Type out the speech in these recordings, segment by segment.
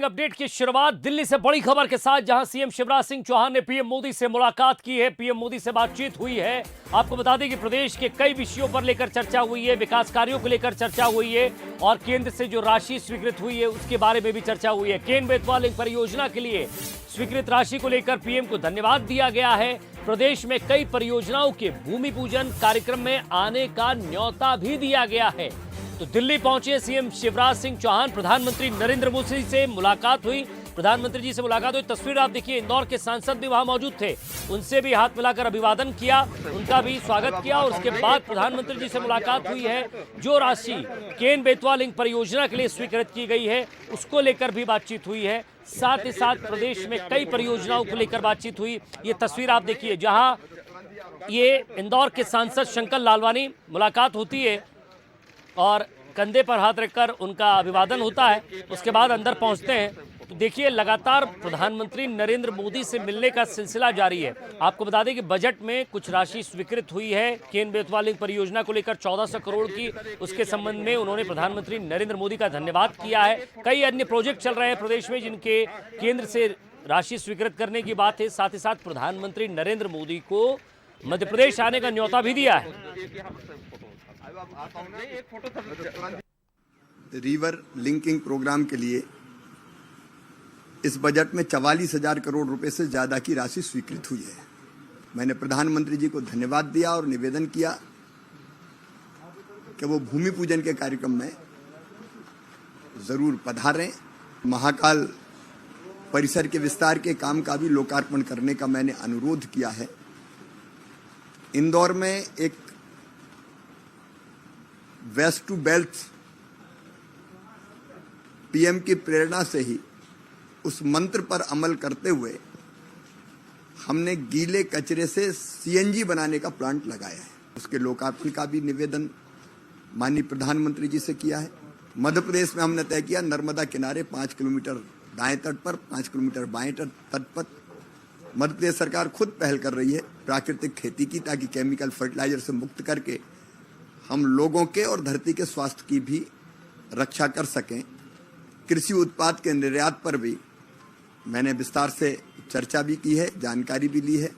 Breaking update की शुरुआत दिल्ली से बड़ी खबर के साथ, जहां सीएम शिवराज सिंह चौहान ने पीएम मोदी से मुलाकात की है। पीएम मोदी से बातचीत हुई है। आपको बता दें कि प्रदेश के कई विषयों पर लेकर चर्चा हुई है, विकास कार्यों को लेकर चर्चा हुई है और केंद्र से जो राशि स्वीकृत हुई है उसके बारे में भी चर्चा हुई है। केन बेतवा लिंक परियोजना के लिए स्वीकृत राशि को लेकर पीएम को धन्यवाद दिया गया है। प्रदेश में कई परियोजनाओं के भूमि पूजन कार्यक्रम में आने का न्योता भी दिया गया है। तो दिल्ली पहुंचे सीएम शिवराज सिंह चौहान, प्रधानमंत्री नरेंद्र मोदी से मुलाकात हुई। प्रधानमंत्री जी से मुलाकात हुई, तस्वीर आप देखिए, इंदौर के सांसद भी वहां मौजूद थे, उनसे भी हाथ मिलाकर अभिवादन किया, उनका भी स्वागत किया और उसके बाद प्रधानमंत्री जी से मुलाकात हुई है। जो राशि केन बेतवा लिंक परियोजना के लिए स्वीकृत की गई है उसको लेकर भी बातचीत हुई है। साथ ही साथ प्रदेश में कई परियोजनाओं को लेकर बातचीत हुई। ये तस्वीर आप देखिए, जहां ये इंदौर के सांसद शंकर लालवानी मुलाकात होती है और कंधे पर हाथ रखकर उनका अभिवादन होता है। उसके बाद अंदर पहुंचते हैं तो देखिए, लगातार प्रधानमंत्री नरेंद्र मोदी से मिलने का सिलसिला जारी है। आपको बता दें कि बजट में कुछ राशि स्वीकृत हुई है केन बेतवा लिंक परियोजना को लेकर 1400 करोड़ की। उसके संबंध में उन्होंने प्रधानमंत्री नरेंद्र मोदी का धन्यवाद किया है। कई अन्य प्रोजेक्ट चल रहे हैं प्रदेश में जिनके केंद्र से राशि स्वीकृत करने की बात है। साथ ही साथ प्रधानमंत्री नरेंद्र मोदी को मध्य प्रदेश आने का न्योता भी दिया है। रिवर लिंकिंग प्रोग्राम के लिए इस बजट में 44,000 करोड़ रुपए से ज्यादा की राशि स्वीकृत हुई है। मैंने प्रधानमंत्री जी को धन्यवाद दिया और निवेदन किया कि वो भूमि पूजन के कार्यक्रम में जरूर पधारें। महाकाल परिसर के विस्तार के काम का भी लोकार्पण करने का मैंने अनुरोध किया है। इंदौर में एक वेस्ट टू बेल्ट पीएम की प्रेरणा से ही उस मंत्र पर अमल करते हुए हमने गीले कचरे से सीएनजी बनाने का प्लांट लगाया है। उसके लोकार्पण का भी निवेदन माननीय प्रधानमंत्री जी से किया है। मध्य प्रदेश में हमने तय किया, नर्मदा किनारे 5 किलोमीटर दाएं तट पर, 5 किलोमीटर बाएं तट पर मध्य प्रदेश सरकार खुद पहल कर रही है प्राकृतिक खेती की, ताकि केमिकल फर्टिलाइजर से मुक्त करके हम लोगों के और धरती के स्वास्थ्य की भी रक्षा कर सकें। कृषि उत्पाद के निर्यात पर भी मैंने विस्तार से चर्चा भी की है, जानकारी भी ली है।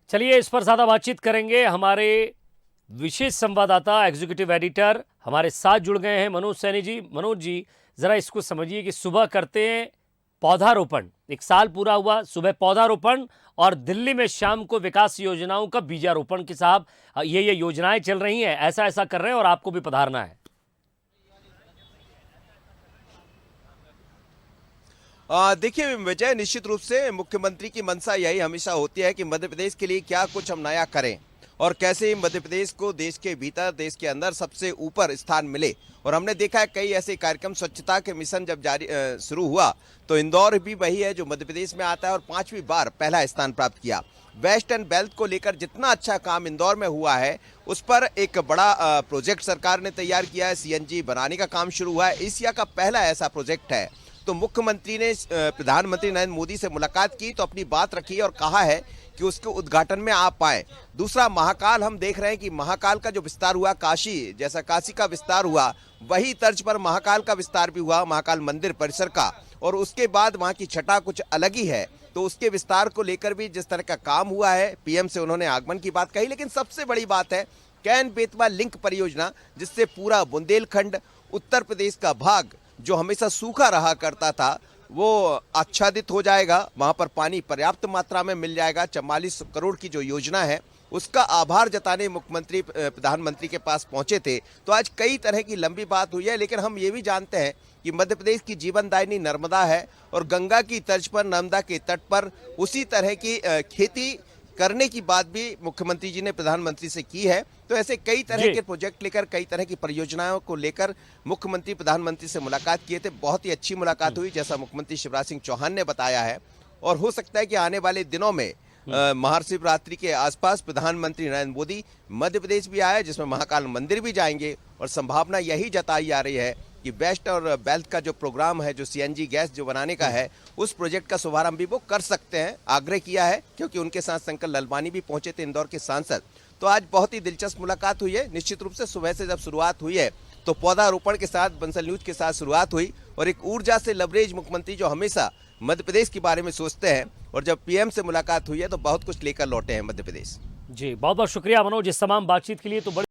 चलिए, इस पर ज्यादा बातचीत करेंगे। हमारे विशेष संवाददाता एग्जीक्यूटिव एडिटर हमारे साथ जुड़ गए हैं, मनोज सैनी जी। मनोज जी, जरा इसको समझिए कि सुबह करते हैं पौधारोपण, 1 साल पूरा हुआ, सुबह पौधारोपण और दिल्ली में शाम को विकास योजनाओं का बीजारोपण की साहब ये योजनाएं चल रही हैं, ऐसा कर रहे हैं और आपको भी पधारना है। देखिए विजय, निश्चित रूप से मुख्यमंत्री की मंशा यही हमेशा होती है कि मध्य प्रदेश के लिए क्या कुछ हम नया करें और कैसे मध्य प्रदेश को देश के भीतर, देश के अंदर सबसे ऊपर स्थान मिले। और हमने देखा है कई ऐसे कार्यक्रम, स्वच्छता के मिशन जब शुरू हुआ तो इंदौर भी वही है जो मध्य प्रदेश में आता है और 5वीं बार पहला स्थान प्राप्त किया। वेस्ट एंड बेल्ट को लेकर जितना अच्छा काम इंदौर में हुआ है उस पर एक बड़ा प्रोजेक्ट सरकार ने तैयार किया है। सीएनजी बनाने का काम शुरू हुआ है, एशिया का पहला ऐसा प्रोजेक्ट है। तो मुख्यमंत्री ने प्रधानमंत्री नरेंद्र मोदी से मुलाकात की तो अपनी बात रखी और कहा है कि उसके उद्घाटन में आप आए। दूसरा, महाकाल हम देख रहे हैं कि महाकाल का जो विस्तार हुआ, काशी जैसा काशी का विस्तार हुआ, वही तर्ज पर महाकाल का विस्तार भी हुआ, महाकाल मंदिर परिसर का। और उसके बाद वहां की छटा कुछ अलग ही है, तो उसके विस्तार को लेकर भी जिस तरह का काम हुआ है, पीएम से उन्होंने आगमन की बात कही। लेकिन सबसे बड़ी बात है केन बेतवा लिंक परियोजना, जिससे पूरा बुंदेलखंड, उत्तर प्रदेश का भाग जो हमेशा सूखा रहा करता था वो आच्छादित हो जाएगा। वहां पर पानी पर्याप्त मात्रा में मिल जाएगा। 44 करोड़ की जो योजना है उसका आभार जताने मुख्यमंत्री प्रधानमंत्री के पास पहुंचे थे। तो आज कई तरह की लंबी बात हुई है, लेकिन हम ये भी जानते हैं कि मध्य प्रदेश की जीवनदायिनी नर्मदा है और गंगा की तर्ज पर, नर्मदा के तट पर उसी तरह की खेती करने की बात भी मुख्यमंत्री जी ने प्रधानमंत्री से की है। तो ऐसे कई तरह के प्रोजेक्ट लेकर, कई तरह की परियोजनाओं को लेकर मुख्यमंत्री प्रधानमंत्री से मुलाकात किए थे। बहुत ही अच्छी मुलाकात हुई, जैसा मुख्यमंत्री शिवराज सिंह चौहान ने बताया है। और हो सकता है कि आने वाले दिनों में महाशिवरात्रि के आसपास प्रधानमंत्री नरेंद्र मोदी मध्य प्रदेश भी आए, जिसमें महाकाल मंदिर भी जाएंगे। और संभावना यही जताई जा रही है कि वेस्ट और बेल्ट का जो प्रोग्राम है, जो सीएनजी गैस जो बनाने का है, उस प्रोजेक्ट का शुभारंभ भी वो कर सकते हैं। आग्रह किया है, क्योंकि उनके साथ शंकर लालवानी भी पहुंचे थे, इंदौर के सांसद। तो आज बहुत ही दिलचस्प मुलाकात हुई है। निश्चित रूप से सुबह से जब शुरुआत हुई है तो पौधारोपण के साथ बंसल न्यूज के साथ शुरुआत हुई और एक ऊर्जा से लबरेज मुख्यमंत्री जो हमेशा मध्य प्रदेश के बारे में सोचते हैं, और जब पीएम से मुलाकात हुई है तो बहुत कुछ लेकर लौटे हैं मध्य प्रदेश। जी बहुत बहुत शुक्रिया मनोज इस तमाम बातचीत के लिए। तो बड़ी